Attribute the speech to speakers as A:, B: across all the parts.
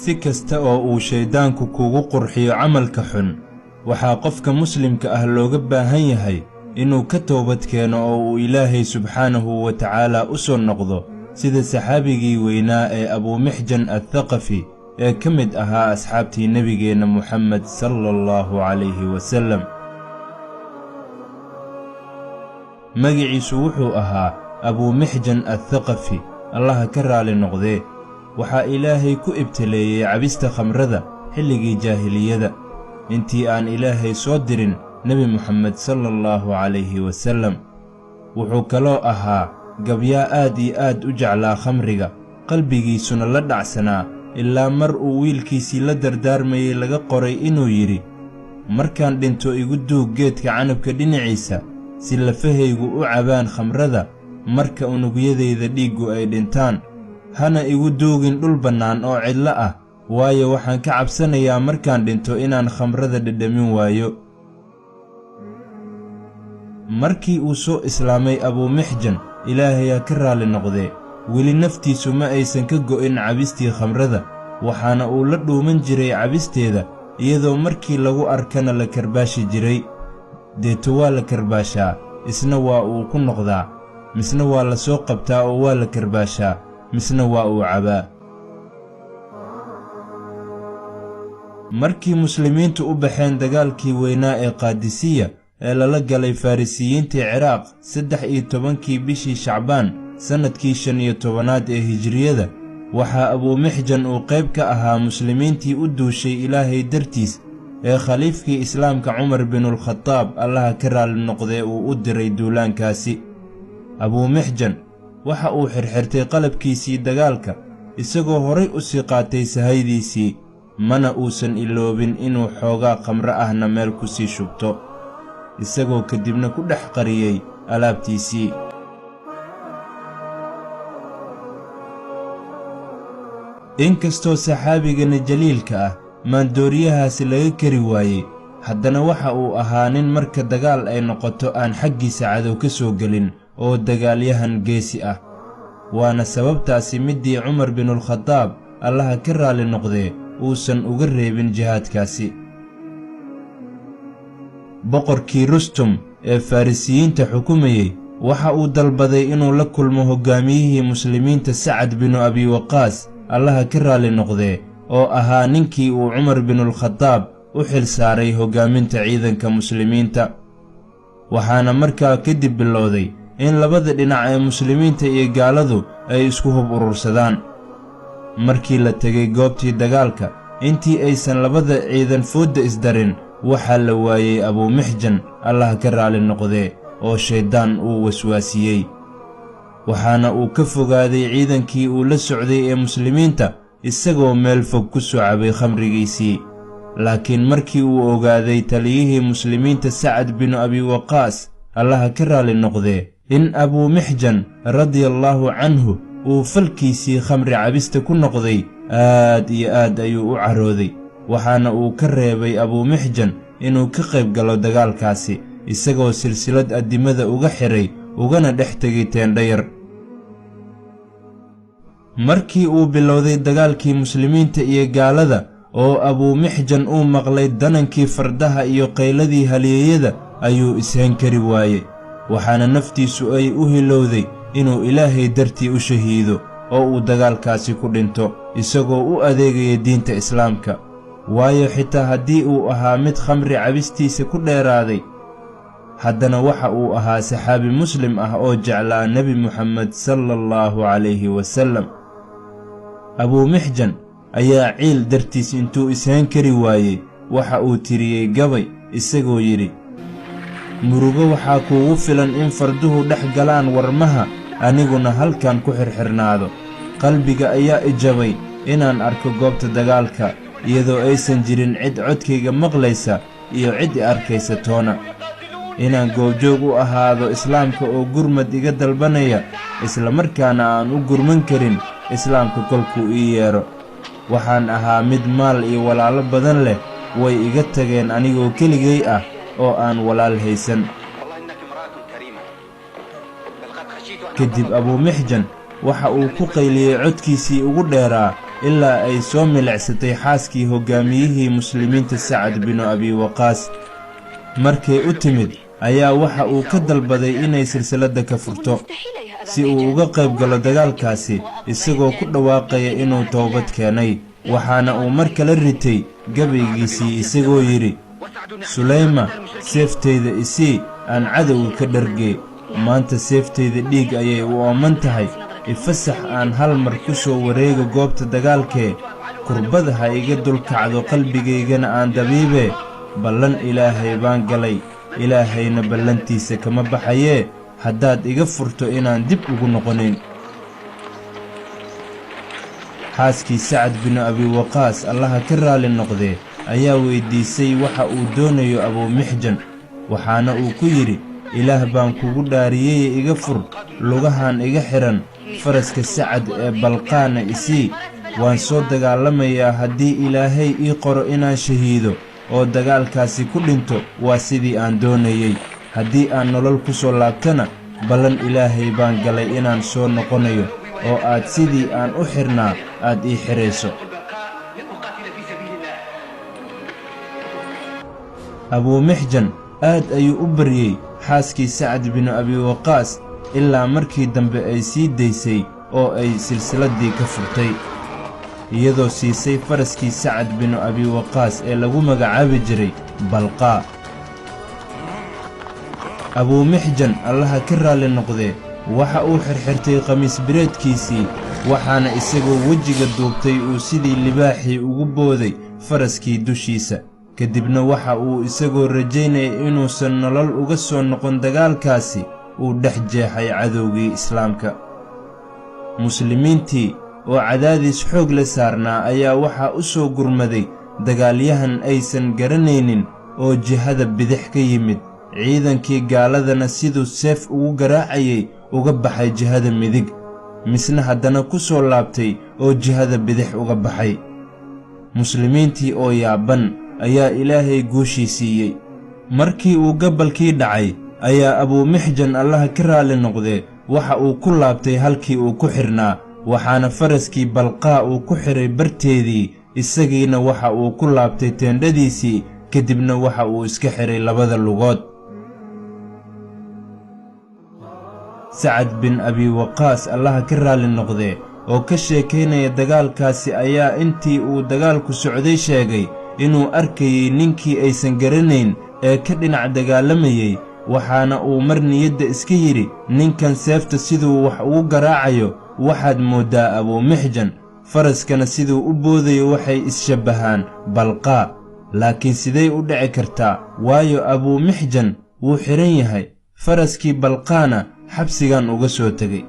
A: si kasta oo uu shayddaanku kugu qurxiyo camalka xun waxaa qofka muslimka ah looga baahan yahay inuu ka toobad keeno oo uu Ilaahay subxaanahu wa tacaala u soo noqdo sida saxaabigii weynaa ee Abu Mixjan al-Thaqafi ee ka mid ahaa asxaabtii nabigeena Muhammad sallallahu alayhi wasallam. magaciisu wuxuu ahaa Abu Mixjan al-Thaqafi, allaha ka raali noqdee. waxaa Ilaahay ku ibtileeyay cabista khamrada xilligii jaahiliyada intii aan Ilaahay soo dirin Nabi Muhammad sallallahu alayhi wasallam. wuxuu kaloo ahaa gabyaa aad iyo aad u jeclaa khamriga, qalbigiisuna la dhacsanaa ilaa mar uu wiilkiisii la dardaarmayay laga qoray inuu yidhi, markaan dhinto igu duug geedka canabka dhinaciisa si lafahaygu u cabaan khamrada marka unugyadayda dhiiggu ay dhintaan. hana igu duugin dhul bannaan oo cidlo ah, waayo waxaan ka cabsanayaa markaan dhinto inaan khamrada dhadhamin waayo. markii uu soo islaamay Abu Mixjan, Ilaahay ka raali noqdee, weli naftiisu ma aysan ka go'in cabistii khamrada, waxaana uu la dhuuman jiray cabisteeda iyadoo markii lagu arkana la karbaashi jiray. deeto waa la karbaashaa, isna waa uu ku noqdaa, misna waa la soo qabtaa oo waa la karbaashaa, misna waa uu cabaa. markii muslimiintu u baxeen dagaalkii weynaa ee Qaadisiya ee lala galay Farisiyiintii Ciraaq 13 bishii Shacbaan sanadkii 15aad ee Hijriyada, waxaa Abu Mixjan uu qayb ka ahaa muslimiintii u duushay Ilaahay dartiis ee khaliifkii islaamka Cumar bin al-Khattab, allaha ka raali noqdee, uu u diray duulaankaasi. Abu Mixjan waxa uu xirxirtay qalabkiisii dagaalka isagoo horay u sii qaatay sahaydiisii, mana uusan iloobin inuu xoogaa khamro ahna meel ku sii shubto, isagoo kadibna ku dhex qariyey alaabtiisii. inkastoo saxaabigana jaliilka ah maandooriyahaasi laga kari waayey, haddana waxa uu ahaa nin marka dagaal ay noqoto aan xaggiisa cadow ka soo gelin oo dagaalyahan geesi ah. waana sababtaasi middii Cumar bin al-Khattab, allaha ka raali noqdee, uusan uga reebin jihaadkaasi. boqorkii Rustum ee Farisiyiinta xukumayey waxa uu dalbaday inuu la kulmo hoggaamiyihii muslimiinta Sacad bin Abi Waqaas, allaha ka raali noqdee, oo ahaa ninkii uu Cumar bin al-Khattab u xil saaray hoggaaminta ciidanka muslimiinta. waxaana markaa kadib bilowday in labada dhinac ee muslimiinta iyo gaaladu ay isku hub urursadaan. markii la tegay goobtii dagaalka, intii aysan labada ciidan foodda isdarin, waxaa la waayey Abu Mixjan, allaha ka raali noqdee, oo shayddaan uu waswaasiyey. waxaana uu ka fogaaday ciidankii uu la socday ee muslimiinta isagoo meel fog ku soo cabay khamrigiisii. laakiin markii uu ogaaday taliyihii muslimiinta Sacad bin Abi Waqaas, allaha ka raali noqdee, in Abu Mixjan radiyallahu canhu uu falkiisii khamri cabista ku noqday, aad iyo aad ayuu u carooday, waxaana uu ka reebay Abu Mixjan inuu ka qayb galo dagaalkaasi, isagoo silsilad addimada uga xiray ugana dhex tegay teendho yar. markii uu bilowday dagaalkii muslimiinta iyo gaalada oo Abu Mixjan uu maqlay danankii fardaha iyo qayladii halyeeyada, ayuu ishayn kari waayey, waxaana naftiisu ay u hilowday inuu Ilaahay dartii u shahiido oo uu dagaalkaasi ku dhinto isagoo u adeegaya diinta islaamka. waayo xitaa haddii uu ahaa mid khamri cabistiisa ku dheeraaday, haddana waxa uu ahaa saxaabi muslim ah oo jeclaa Nebi Muhammad sallallahu alayhi wasallam. Abu Mixjan ayaa ciil dartiis intuu ishayn kari waayey waxa uu tiriyey gabay isagoo yidhi, murugo waxaa kuugu filan in farduhu dhex galaan warmaha, aniguna halkan ku xirxirnaado. qalbiga ayaa i jabay inaan arko goobta dagaalka, iyadoo aysan jirin cid codkayga maqlaysa iyo cid i arkaysa toona. inaan goobjoog u ahaado islaamka oo gurmad iga dalbanaya, isla markaana aan u gurman karin islaamka kolkuu ii yeedho. waxaan ahaa mid maal iyo walaalo badan leh, way iga tageen anigoo keligay ah oo aan walaal haysan. kadib Abu Mixjan waxa uu ku qayliyey codkiisii ugu dheeraa ilaa ay soo milicsatay xaaskii hoggaamiyihii muslimiinta Sacad binu Abi Waqaas. markay u timid ayaa waxa uu ka dalbaday inay silsiladda ka furto si uu uga qayb galo dagaalkaasi, isagoo ku dhawaaqaya inuu toobad keenay. waxaana uu mar kale ritay gabaygiisii isagoo yidhi, sulayma, seeftayda isii aan cadowga ka dhargee. maanta seeftayda dhiig ayay u ooman tahay. ifasax aan hal mar ku soo wareega goobta dagaalkee. kurbada ha iga dulkacdo qalbigaygana aan dabiibee. ballan ilaahay baan galay, ilaahayna ballantiisa kama baxayee. haddaad iga furto inaan dib ugu noqonayn. xaaskii Sacad binu Abi Waqaas allaha ka raali noqdee ayaa weyddiisay waxa uu doonayo Abumixjan, waxaana uu ku yidhi, ilaah baan kugu dhaariyey iga fur lugahan iga xihan faraska Sacad ee Balqaana isii. waan soo dagaalamayaa haddii ilaahay ii qoro inaan shahiido oo dagaalkaasi ku dhinto waa sidii aan doonayey. haddii aan nolol ku soo laabtana ballan ilaahay baan galay inaan soo noqonayo oo aad sidii aan u xirnaa aad ii xirayso. Abumixjan aad ayuu u baryey xaaskii Sacad binu Abi Waqaas ilaa markii dambe ay sii daysay oo ay silsiladdii ka furtay, iyadoo siisay faraskii Sacad binu Abi Waqaas ee lagu magacaabi jiray Balqaa. Abumixjan allaha ka raali noqdee waxa uu xirxirtay khamiis bireedkiisii, waxaana isagoo wejiga duubtay uu sidii libaaxii ugu booday faraskii dushiisa. kadibna waxa uu isagoo rajaynaya inuusan nolol uga soo noqon dagaalkaasi uu dhex jeexay cadowgii islaamka. muslimiintii oo cadaadis xoog la saarnaa ayaa waxaa u soo gurmaday dagaalyahan aysan garanaynin oo jihada bidix ka yimid. ciidankii gaaladana siduu seef ugu garaacayay uga baxay jihada midig, misna haddana ku soo laabtay oo jihada bidix uga baxay. muslimiintii oo yaaban ayaa ilaahay guushii siiyey. markii uu gabalkii dhacay ayaa Abumixjan allaha ka raali noqdee waxa uu ku laabtay halkii uu ku xirnaa, waxaana faraskii Balqaa uu ku xiray barteedii, isagiina waxa uu ku laabtay teendhadiisii. kadibna waxa uu iska xiray labada lugood. Sacad bin Abi Waqaas allaha ka raali noqdee oo ka sheekaynaya dagaalkaasi ayaa intii uu dagaalku socday sheegay inuu arkayey ninkii aysan garanayn ee ka dhinac dagaalamayey, waxaana uu mar niyadda iska yidhi, ninkan seefta siduu wax ugu garaacayo waxaad mooddaa Abumixjan, faraskana siduu u boodayo waxay is-shabbahaan Balqaa. laakiin siday u dhici kartaa? waayo Abumixjan wuu xihan yahay, faraskii Balqaana xabsigan uga soo tegey.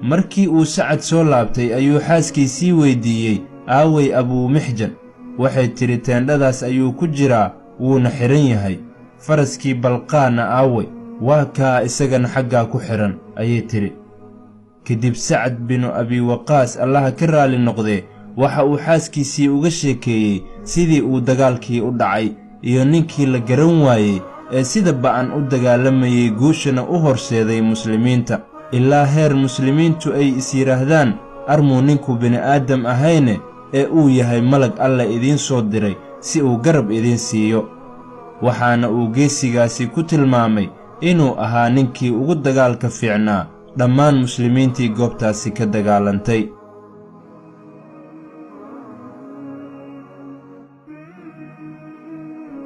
A: markii uu Sacad soo laabtay ayuu xaaskiisii weyddiiyey, aaway Abumixjan? waxay tidhi, teendhadaas ayuu ku jiraa, wuuna xihan yahay. faraskii Balqaana aaway? waa kaa isagana xaggaa ku xihan, ayay tidhi. kadib Sacad binu Abi Waqaas allaha ka raali noqdee waxa uu xaaskiisii uga sheekeeyey sidii uu dagaalkii u dhacay iyo ninkii la garan waayey ee sida ba'an u dagaalamayey guushana u horseeday muslimiinta, ilaa heer muslimiintu ay is yidhaahdaan, armuu ninku bini'aadam ahayne ee uu yahay malag alle idiin soo diray si uu garab idiin siiyo. waxaana uu geesigaasi ku tilmaamay inuu ahaa ninkii ugu dagaalka fiicnaa dhammaan muslimiintii goobtaasi ka dagaalantay.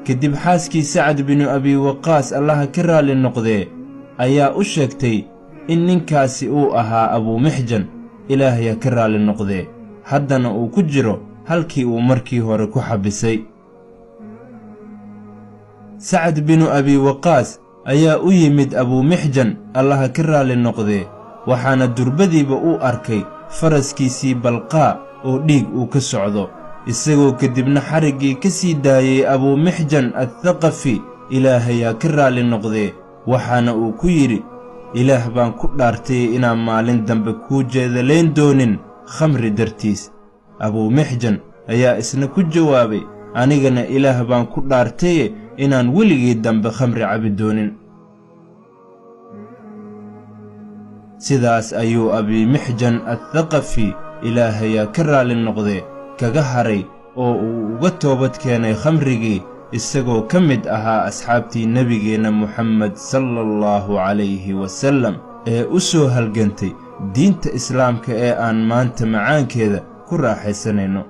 A: kadib xaaskii Sacad binu Abi Waqaas allaha ka raali noqdee ayaa u sheegtay in ninkaasi uu ahaa Abumixjan, ilaahay ha ka raali noqdee, haddana uu ku jiro halkii uu markii hore ku xabisay. Sacad binu Abi Waqaas ayaa u yimid Abumixjan allaha ka raali noqdee, waxaana durbadiiba uu arkay faraskiisii Balqaa oo dhiig uu ka socdo, isagoo kadibna xariggii ka sii daayey Abumixjan athaqafi, ilaahay ha ka raali noqdee, waxaana uu ku yidhi, ilaah baan ku dhaartay inaan maalin dambe kuu jeedalayn doonin khamri dartiis. Abumixjan ayaa isna ku jawaabay, anigana ilaah baan ku dhaartaye inaan weligii dambe khamri cabi doonin. sidaas ayuu Abumixjan athaqafi ilaahayaa ka raali noqdee kaga haray oo uu uga toobad keenay khamrigii isagoo ka mid ahaa asxaabtii nebigeenna moxamed sala allahu calayhi wasallam ee u soo halgantay diinta islaamka ee aan maanta macaankeeda ku raaxaysanayno.